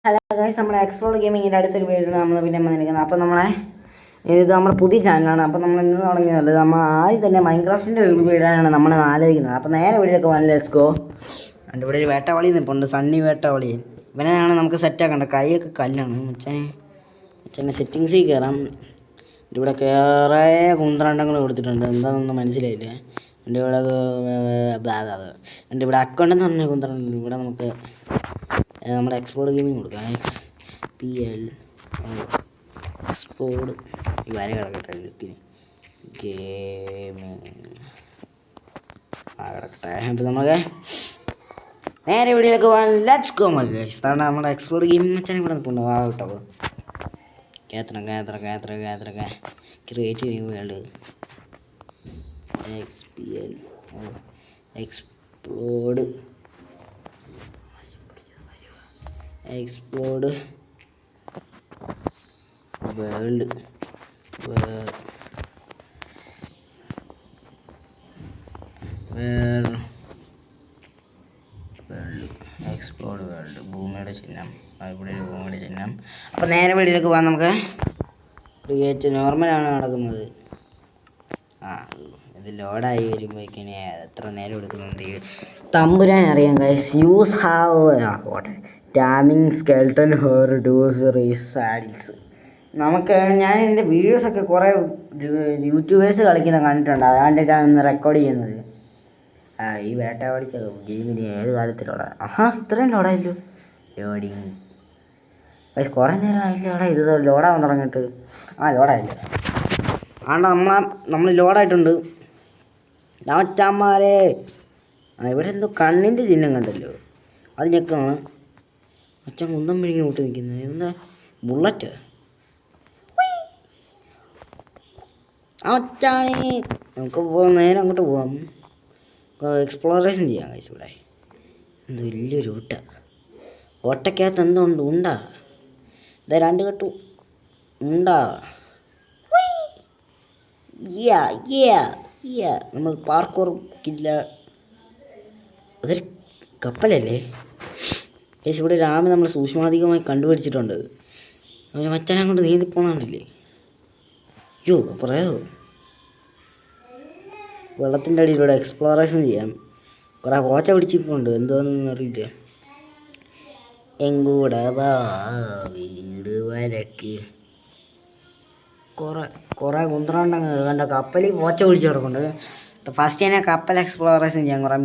Hello guys, നമ്മുടെ explore ഗെയിമിങ്ങിൻ്റെ അടുത്തൊരു video നമ്മൾ പിന്നെ വന്നിരിക്കുന്നത്. അപ്പോൾ ഇത് നമ്മുടെ പുതിയ ചാനലാണ്. അപ്പോൾ നമ്മൾ ഇന്ന് തുടങ്ങിയത് നമ്മൾ ആദ്യം തന്നെ മൈൻക്രാഫ്റ്റിൻ്റെ ഒരു വീഡിയോയാണ് നമ്മൾ ആലോചിക്കുന്നത്. അപ്പോൾ നേരെ വീഡിയോക്ക് വന്ന് ലെറ്റ്സ് ഗോ. എൻ്റെ ഇവിടെ ഒരു വേട്ടവളി നിൽപ്പുണ്ട്, സണ്ണി വേട്ടവളി. ഇവനെയാണ് നമുക്ക് സെറ്റാക്കേണ്ടത്. കൈയൊക്കെ കല്ലാണ്. മച്ചാനെ സെറ്റിങ്സിൽ കയറാം. ഇവിടെ കുറേ കുന്ത്രണ്ടങ്ങൾ കൊടുത്തിട്ടുണ്ട്, എന്താണെന്നൊന്നും മനസ്സിലായില്ല. എൻ്റെ ഇവിടെ അക്കൗണ്ട് എന്ന് പറഞ്ഞ കുന്ത്രണ്ട്. ഇവിടെ നമുക്ക് നമ്മുടെ എക്സ്പ്ലോർ ഗെയിമിങ് കൊടുക്കാം. XPL എക്സ്പ്ലോർഡ് ഈ വര കിടക്കട്ടെ ലുക്കിന് ഗെയിമിങ് കിടക്കട്ടെ. അപ്പോൾ നമുക്ക് നേരെ വീഡിയോയിലേക്ക് പോകാൻ ലെറ്റ്സ് ഗോ മൈ ഗൈസ്. കാരണം നമ്മുടെ എക്സ്പ്ലോർ ഗെയിമിങ് വെച്ചാൽ ഇവിടെ നിൽപ്പുണ്ട്. കേട്ടോ കേത്ര create new world XPL explored world explored world ഭൂമിയുടെ ചിഹ്നം. ഇവിടെ ഒരു ഭൂമിയുടെ ചിഹ്നം. അപ്പോൾ നേരെ വീട്ടിലേക്ക് പോകാൻ നമുക്ക് ക്രിയേറ്റ് നോർമലാണ് നടക്കുന്നത്. ഇത് ലോഡായി വരുമ്പോഴേക്കിനി എത്ര നേരം എടുക്കുന്നുണ്ട് തമ്പുരാൻ അറിയാം guys. Use have taming skeleton hair does resaddles. ഞാൻ എൻ്റെ വീഡിയോസൊക്കെ കുറേ യൂട്യൂബേഴ്സ് കളിക്കുന്ന കണ്ടിട്ടുണ്ട്, അതുകൊണ്ടിട്ടാണ് ഇന്ന് റെക്കോർഡ് ചെയ്യുന്നത്. ഈ വേട്ട പഠിച്ച ഗെയിമിന് ഏത് കാലത്തിലോടാ? ഇത്രയും ലോഡായില്ലോ. ലോഡിങ് കുറേ നേരം ആയില്ലോടാ ഇത് ലോഡാവാൻ തുടങ്ങിയിട്ട്. ലോഡായില്ല. നമ്മൾ ലോഡായിട്ടുണ്ട് ചാമാരെ. ഇവിടെ എന്തോ കണ്ണിൻ്റെ ചിഹ്നം കണ്ടല്ലോ, അതിനൊക്കെയാണ് അച്ഛൻ കുന്തം മെഴുകി വിട്ട് നിൽക്കുന്നത്. എന്താ ബുള്ളറ്റ്? അച്ഛാണേ നമുക്ക് നേരെ അങ്ങോട്ട് പോവാം, എക്സ്പ്ലോറേഷൻ ചെയ്യാം കഴിച്ചു. ഇവിടെ എന്ത് വലിയൊരു ഓട്ടയ്ക്കകത്ത് എന്തുണ്ട്? ഉണ്ടാ ഇതാ 2 കെട്ടു ഉണ്ടാ. നമ്മൾ പാർക്കോർ കില്ല. അതൊരു കപ്പലല്ലേ ഏകദേശം. ഇവിടെ രാമ നമ്മൾ സൂക്ഷ്മാധികമായി കണ്ടുപിടിച്ചിട്ടുണ്ട്. മച്ചാനെ കൊണ്ട് നീന്തി പോകുന്നുണ്ടല്ലേ. പറയാമോ? വെള്ളത്തിൻ്റെ അടിയിലൂടെ എക്സ്പ്ലോറേഷൻ ചെയ്യാം. കുറേ പോച്ച പിടിച്ചിട്ടുണ്ട്, എന്തോന്നൊന്നും അറിയില്ല. എങ്കൂടെ വാ വീട് വരക്ക്. കുറേ കുന്ത്രണ്ടങ്ങ് കണ്ട കപ്പലിൽ പോച്ച പിടിച്ച് കിടക്കുന്നുണ്ട്. ഫസ്റ്റ് തന്നെ കപ്പൽ എക്സ്പ്ലോറേഷൻ ചെയ്യാൻ കുറേ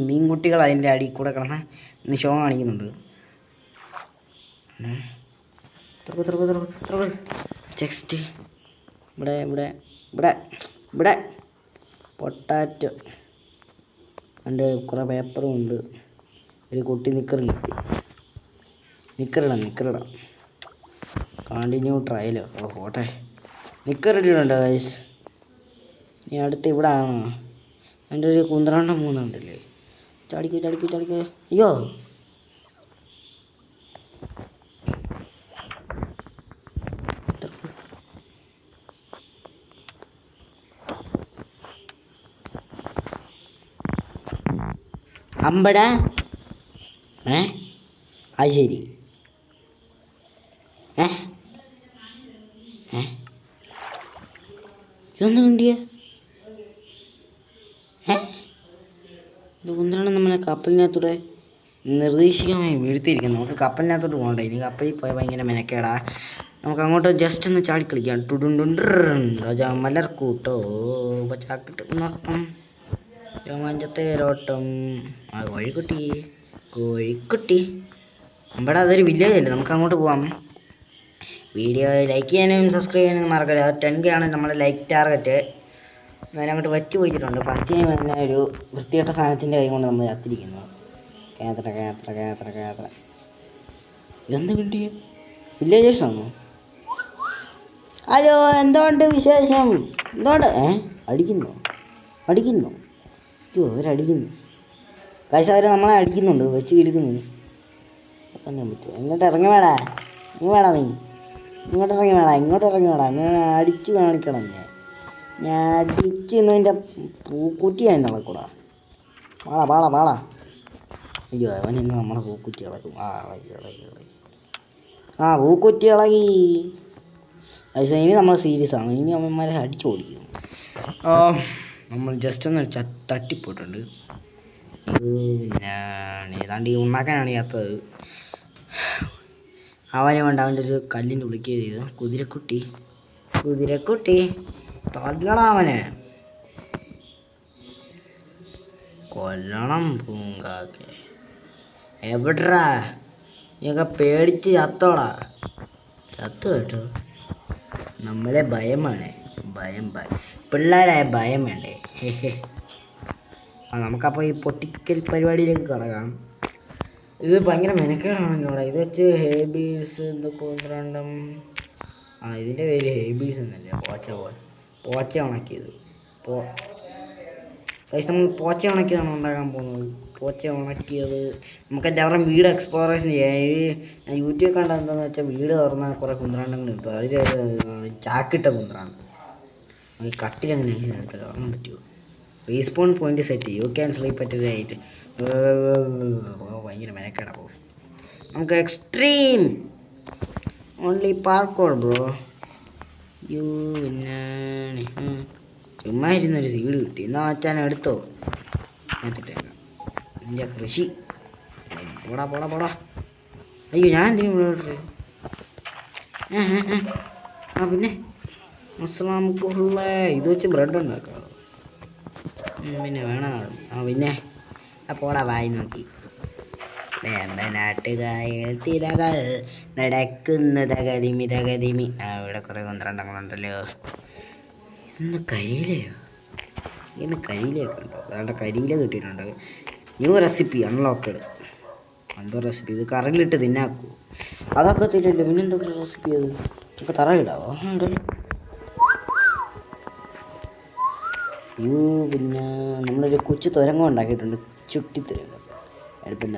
മീൻകുട്ടികൾ അതിൻ്റെ അടിയിൽ കൂടെ കിടന്ന് ഷോ കാണിക്കുന്നുണ്ട്. ടെക്സ്റ്റ് ഇവിടെ പൊട്ടാറ്റോ അതിൻ്റെ കുറേ പേപ്പറും ഉണ്ട്. ഒരു കുട്ടി നിക്കറിടാം. കണ്ടിന്യൂ ട്രയലോ? പോട്ടെ, നിക്കറിട്ടിട്ടുണ്ട് ഗൈസ്. നീ അടുത്ത് ഇവിടെ ആണോ? എൻ്റെ ഒരു കുന്ത്രണ്ടം മൂന്നുണ്ടല്ലേ. ചടിക്കോ. അയ്യോ അമ്പട. അത് ശരി. ഇതൊന്നും കണ്ടിയ ഇത് കുന്ത്രാണ് നമ്മളെ കപ്പലിനകത്തൂടെ നിർദ്ദേശികമായി വീഴ്ത്തിയിരിക്കുന്നത്. നമുക്ക് കപ്പലിനകത്തോട്ട് പോകണ്ട. ഇനി കപ്പലിൽ പോയാൽ ഭയങ്കര മെനക്കേടാ. നമുക്ക് അങ്ങോട്ട് ജസ്റ്റ് ഒന്ന് ചാടി കളിക്കാം. രാജാ മലർക്കൂട്ടോ ചാക്കിട്ടോട്ടം രോമാഞ്ചത്തേരോട്ടം. കോഴിക്കുട്ടി നമ്മുടെ അതൊരു വില്ലേജ് അല്ലേ, നമുക്ക് അങ്ങോട്ട് പോവാം. വീഡിയോ ലൈക്ക് ചെയ്യാനും സബ്സ്ക്രൈബ് ചെയ്യാനും മറക്കരുത്. 10K ആണ് നമ്മുടെ ലൈക്ക് ടാർഗറ്റ്. ഞാൻ അങ്ങോട്ട് വച്ച് പിടിച്ചിട്ടുണ്ട്. ഫസ്റ്റ് ടൈം തന്നെ ഒരു വൃത്തികെട്ട സാധനത്തിൻ്റെ കൈ കൊണ്ട് നമ്മൾ കത്തിരിക്കുന്നു. കേത്ര ഇതെന്ത് കിട്ടിയ വില്ലേജേഴ്സാണോ? ഹലോ, എന്തുകൊണ്ട് വിശേഷം? എന്തുകൊണ്ട് അടിക്കുന്നു? അവരടിക്കുന്നു കാശ്. അവർ നമ്മളെ അടിക്കുന്നുണ്ട്, വെച്ച് കിടക്കുന്നു. പറയാൻ പറ്റുമോ? ഇങ്ങോട്ട് ഇറങ്ങി വേടാ. ഇങ്ങോട്ട് ഇറങ്ങി വേടാ. ഇങ്ങനെ അടിച്ച് കാണിക്കണം. ഞാൻ അടിച്ച് ഇന്നതിൻ്റെ പൂക്കുറ്റിയായി നടക്കൂടാ. പാളാ. അയ്യോ, അവനിന്ന് നമ്മളെ പൂക്കുറ്റി ഇളക്കും. ആ പൂക്കുറ്റി ഇളകി. പക്ഷേ ഇനി നമ്മൾ സീരിയസ് ആണ്, ഇനി അമ്മമാരെ അടിച്ചു ഓടിക്കും. നമ്മൾ ജസ്റ്റ് ഒന്ന് തട്ടിപ്പോയിട്ടുണ്ട്. പിന്നെ ഏതാണ്ട് ഈ ഉണ്ടാക്കാനാണ് ചെയ്യാത്തത്. അവനെ കൊണ്ട് അവൻ്റെ ഒരു കല്ലിൻ്റെ ഉള്ളിക്ക് ചെയ്തു. കുതിരക്കുട്ടി തല്ലണം അവനെ, കൊല്ലണം പൂങ്കാക്കെ. എവിടാ നീയൊക്കെ പേടിച്ച് ചത്തോടാ. ചത്തു കേട്ടോ. നമ്മളെ ഭയമാണ്, ഭയം പിള്ളേരായ ഭയം വേണ്ടേ. നമുക്കപ്പോൾ ഈ പൊട്ടിക്കൽ പരിപാടിയിലേക്ക് കടക്കാം. ഇത് ഭയങ്കര മെനക്കേടാണല്ലോ ഇവിടെ. ഇത് വെച്ച് ഹേബീസ് എന്തൊക്കെ രണ്ടും ഇതിൻ്റെ പേര് ഹേബീസ് എന്നല്ലേ, പോച്ച ഉണക്കിയത്. നമ്മൾ പോച്ച ഉണക്കിയതാണ് ഉണ്ടാക്കാൻ പോകുന്നത്. പോച്ച ഉണക്കിയത് നമുക്ക് അവരുടെ വീട് എക്സ്പ്ലോറേഷൻ ചെയ്യാം. ഇത് ഞാൻ യൂട്യൂബിൽ കണ്ട എന്താണെന്ന് വെച്ചാൽ വീട് തുറന്നാൽ കുറേ കുന്ത്രാണ്ടങ്ങൾ കിട്ടും. അതിൽ ചാക്കിട്ട കുന്ത്രാണ്ട് ഈ കട്ടിലങ്ങനെ നൈസിനെടുത്തല്ലോ, ഓർമ്മ പറ്റുമോ? Respawn point set you can sleep at night. ഭയങ്കര മെനക്കേടാ പോകും. നമുക്ക് എക്സ്ട്രീം ഓൺലി പാർക്കോർ ബ്രോ. പിന്നെ ചുമ്മാ ഇരുന്നൊരു സീഡ് കിട്ടി. എന്നാൽ അച്ഛൻ എടുത്തോ, എടുത്തിട്ടേക്കാം. എൻ്റെ കൃഷി പോടാ. അയ്യോ ഞാൻ എന്തിനും ഇവിടെ. പിന്നെ അസ്സലാമുക്കുള്ള ഇത് വെച്ച് ബ്രെഡ് ഉണ്ടാക്കാം. പിന്നെ വേണം. പിന്നെ പോടാ വായി നോക്കി. വേമ്പനാട്ടുകായൽ തിരകൾ നടക്കുന്ന തകരിമി. ഇവിടെ കുറേ കൊന്ത്രണ്ടങ്ങളുണ്ടല്ലോ. ഇതൊന്ന് കരിയിലയോ? ഇങ്ങനെ കരിയിലയൊക്കെ ഉണ്ടോ? അതുകൊണ്ട് കരിയില കിട്ടിയിട്ടുണ്ട്. New recipe unlocked. എന്തോ റെസിപ്പി ഇത് കറിയിലിട്ട് തിന്നാക്കൂ. അതൊക്കെ തിരില്ലോ. പിന്നെ എന്തൊക്കെ റെസിപ്പി അത്? നമുക്ക് തറയിടാവോ? ഉണ്ടല്ലോ. പിന്നെ നമ്മളൊരു കൊച്ചു തുരങ്കം ഉണ്ടാക്കിയിട്ടുണ്ട്. ചുട്ടിത്തുരങ്കം. എടുപ്പം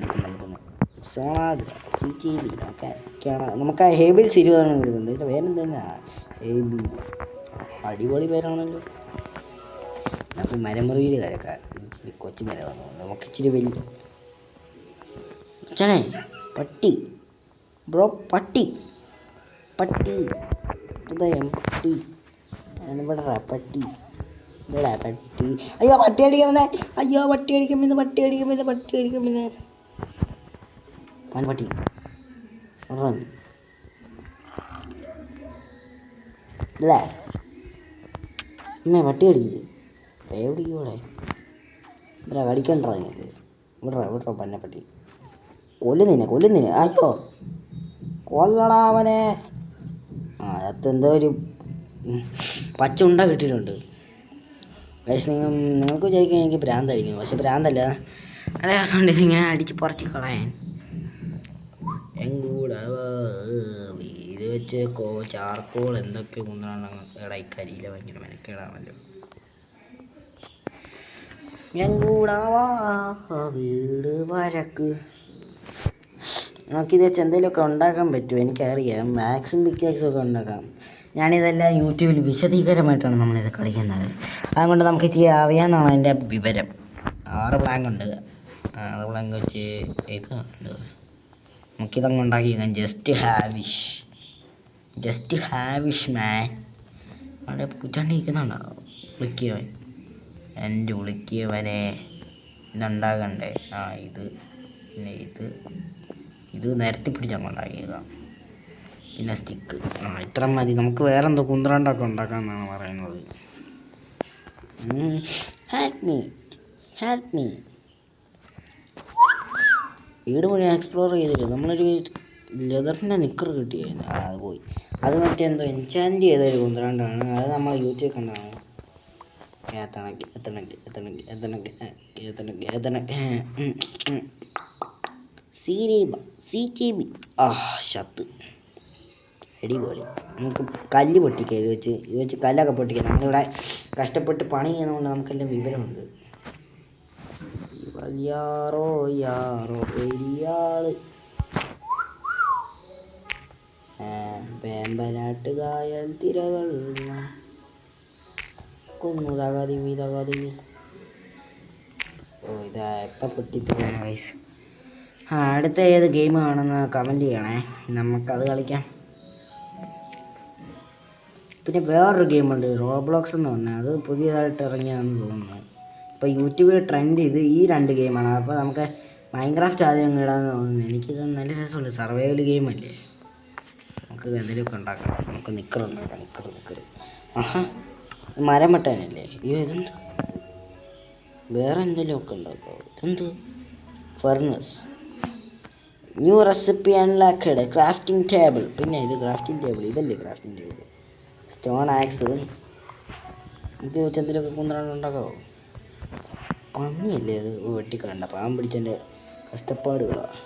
സോണാദ്ര CTV ഒക്കെയാണ്. നമുക്ക് ആ ഹേബിൾ 20 കിട്ടുന്നുണ്ട്. ഇതിൻ്റെ പേരെന്താ? ഹേബിൾ. അടിപൊളി പേരാണല്ലോ. നമുക്ക് മരമുറിയിൽ കിടക്കാം. ഇച്ചിരി കൊച്ചു മരമാണ്, നമുക്ക് ഇച്ചിരി വലിയ അച്ഛനെ. പട്ടി ബ്രോ, പട്ടി ഹൃദയം പട്ടി വിടറാ പട്ടി. ഇതാ പട്ടി. അയ്യോ പട്ടി അടിക്കുമെന്ന്. പട്ടി അടിക്കുമെന്ന്. പട്ടി ഇല്ലേ അമ്മേ? പട്ടി അടിക്കില്ലേ? എവിടെയോടെ ഇതാ കടിക്കണ്ടോ നിങ്ങൾക്ക്? വിടറ പന്നപ്പട്ടി. കൊല്ലുന്നില്ല. അയ്യോ കൊല്ലടാ അവനെ. അതെന്തോ ഒരു പച്ച ഉണ്ട കിട്ടിയിട്ടുണ്ട്. പക്ഷേ നിങ്ങൾക്ക് വിചാരിക്കാൻ എനിക്ക് ഭ്രാന്തായിരിക്കും, പക്ഷെ ഭ്രാന്തല്ല. അല്ല അതുകൊണ്ട് ഇതിങ്ങനെ അടിച്ച് പറിച്ച് കളയാൻ. ഇത് വെച്ച് ചാർക്കോൾ എന്തൊക്കെ കൊണ്ടാണ് എടാ ഈ കരിയില ഭയങ്കര മെനക്കേടാണല്ലോ. വീട് വരക്ക്. നമുക്കിത് വെച്ച് എന്തെങ്കിലുമൊക്കെ ഉണ്ടാക്കാൻ പറ്റുമോ? എനിക്കറിയാം മാക്സും പിക്കാക്സും ഒക്കെ ഉണ്ടാക്കാം. ഞാനിതെല്ലാം യൂട്യൂബിൽ വിശദീകരമായിട്ടാണ് നമ്മളിത് കളിക്കുന്നത്. അതുകൊണ്ട് നമുക്ക് ഇച്ചിരി അറിയാമെന്നാണ് അതിൻ്റെ വിവരം. 6 പ്ലാങ്ക് ഉണ്ട്. 6 പ്ലാങ്ക് വെച്ച് ഇത് നമുക്കിതങ്ങ് ഉണ്ടാക്കിയേക്കാം. ജസ്റ്റ് ഹാവിഷ് മാൻ. അവിടെ പൂച്ചാണ്ടിരിക്കുന്നുണ്ടോ? വിളിക്കവൻ എൻ്റെ വിളിക്കവനെ. ഇതുണ്ടാകണ്ടേ? പിന്നെ ഇത് നിരത്തി പിടിച്ചങ്ങ് ഉണ്ടാക്കിയേക്കാം. പിന്നെ സ്റ്റിക്ക്. ഇത്ര മതി. നമുക്ക് വേറെ എന്തോ കുന്ത്രണ്ടൊക്കെ ഉണ്ടാക്കാമെന്നാണ് പറയുന്നത്. Help me. വീട് മുഴുവൻ എക്സ്പ്ലോർ ചെയ്തില്ല. നമ്മളൊരു ലെതറിൻ്റെ നിക്കർ കിട്ടിയായിരുന്നു. അത് പോയി. അത് മറ്റേ എന്തോ എൻചാൻറ്റ് ചെയ്തൊരു കുന്ത്രണ്ടാണ്. അത് നമ്മൾ യൂട്യൂബിൽ കണ്ടാണ്. CTB ഷത്ത് അടിപൊളി. നമുക്ക് കല്ല് പൊട്ടിക്കാം. ഇത് വെച്ച് കല്ലൊക്കെ പൊട്ടിക്കാം. നമ്മളിവിടെ കഷ്ടപ്പെട്ട് പണി ചെയ്യുന്നതുകൊണ്ട് നമുക്കെല്ലാം വിവരമുണ്ട്. യാറോ പെരിയാള് വേമ്പനാട്ടുകായൽ തിരകൾ കൊന്നു തകതിമി. ഇതാ എപ്പം പൊട്ടിപ്പോകുന്ന വയസ്സ്. അടുത്ത ഏത് ഗെയിം ആണെന്ന് കമൻറ്റ് ചെയ്യണേ, നമുക്കത് കളിക്കാം. പിന്നെ വേറൊരു ഗെയിമുണ്ട് റോബ്ലോക്സ് എന്ന് പറഞ്ഞാൽ, അത് പുതിയതായിട്ട് ഇറങ്ങിയതാണെന്ന് തോന്നുന്നു. ഇപ്പോൾ യൂട്യൂബിൽ ട്രെൻഡ് ചെയ്ത് ഈ 2 ഗെയിമാണ്. അപ്പോൾ നമുക്ക് മൈൻക്രാഫ്റ്റ് ആദ്യം ഇടാമെന്ന് തോന്നുന്നു. എനിക്കിത് നല്ല രസമുണ്ട്, സർവൈവൽ ഗെയിമല്ലേ. നമുക്ക് എന്തെങ്കിലുമൊക്കെ ഉണ്ടാക്കാം. നമുക്ക് നിക്കറുണ്ടാക്കാം. നിക്കർ ആഹാ, മരം വെട്ടാനല്ലേ? അയ്യോ ഇതെന്ത്, വേറെ എന്തെങ്കിലുമൊക്കെ ഉണ്ടാക്കാം. ഇതെന്ത്, furnace, new recipe unlocked, crafting table. പിന്നെ ഇത് ക്രാഫ്റ്റിംഗ് ടേബിൾ, ഇതല്ലേ ക്രാഫ്റ്റിംഗ് ടേബിൾ. സ്റ്റോൺ ആക്സ്, ഇത് വെച്ച് എന്തെങ്കിലുമൊക്കെ കുന്തണ്ടാക്കാവോ? പന്നിയല്ലേ അത്, വെട്ടിക്കളണ്ട, പാമ്പ് പിടിച്ചതിൻ്റെ കഷ്ടപ്പാടുകളാണ്.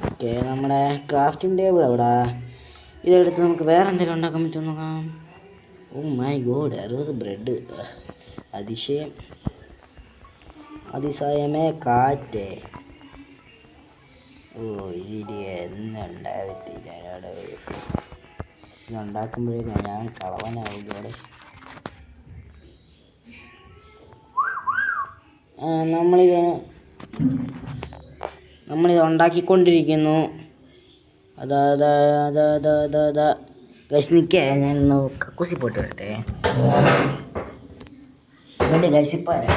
ഓക്കെ, നമ്മുടെ ക്രാഫ്റ്റിംഗ് ടേബിൾ എവിടാ? ഇതെടുത്ത് നമുക്ക് വേറെ എന്തെങ്കിലും ഉണ്ടാക്കാൻ പറ്റുമോ നോക്കാം. Oh my god, 60 bread. അതിശയമേ കാറ്റ്. ഓ ഇത് എന്നുണ്ടാകത്തില്ല. ഇതുണ്ടാക്കുമ്പോഴേക്കും ഞാൻ കളവനാവുകയോടെ. നമ്മളിത് ഉണ്ടാക്കിക്കൊണ്ടിരിക്കുന്നു. ഗൈസ് നിൽക്കേ, ഞാനൊന്ന് കക്കൂസി പോയിട്ട് വരട്ടെ. വലിയ ഗൈസിപ്പാരേ.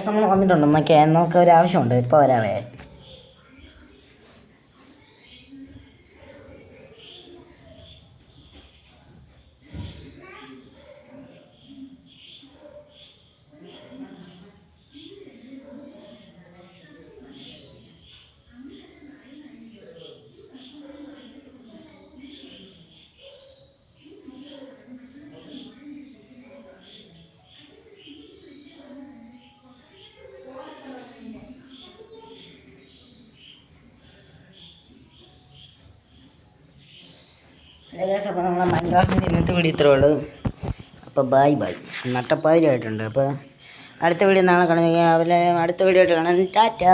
നമ്മൾ വന്നിട്ടുണ്ട്. നമുക്ക് ഒരു ആവശ്യമുണ്ട്, ഇപ്പോൾ വരാവേ. അപ്പോൾ നമ്മളെ മൈൻക്രാഫ്റ്റിൻ്റെ ഇന്നത്തെ വീഡിയോ ഇത്രയേ ഉള്ളൂ. അപ്പോൾ ബൈ. നട്ടപ്പാതിരായിട്ടുണ്ട്. അപ്പോൾ അടുത്ത വീഡിയോ നാളെ കാണുക. അടുത്ത വീഡിയോ ആയിട്ട് കാണാൻ ടാറ്റ.